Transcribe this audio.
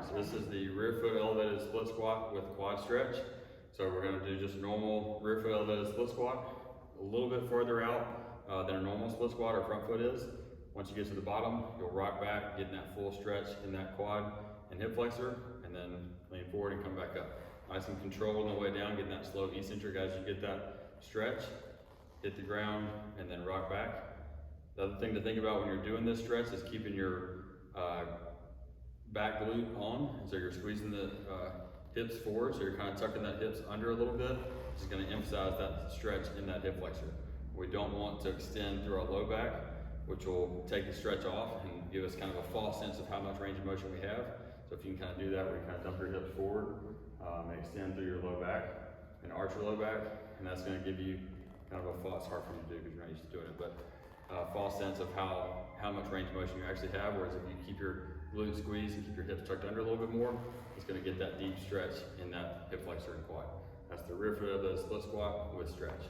So this is the rear foot elevated split squat with quad stretch. So we're gonna do just normal rear foot elevated split squat, a little bit further out than a normal split squat or front foot is. Once you get to the bottom, you'll rock back, getting that full stretch in that quad and hip flexor, and then lean forward and come back up. Nice and controlled on the way down, getting that slow eccentric as you get that stretch. Hit the ground and then rock back. The other thing to think about when you're doing this stretch is keeping your back glute on, so you're squeezing the hips forward, so you're kind of tucking that hips under a little bit. This is going to emphasize that stretch in that hip flexor. We don't want to extend through our low back, which will take the stretch off and give us kind of a false sense of how much range of motion we have. So if you can kind of do that, where you kind of dump your hips forward and extend through your low back and arch your low back, and that's going to give you kind of a false, hard for you to do because you're not used to doing it, but false sense of how much range of motion you actually have. Whereas if you keep your glutes squeezed and keep your hips tucked under a little bit more, it's going to get that deep stretch in that hip flexor and quad. That's the rear foot of the split squat with stretch.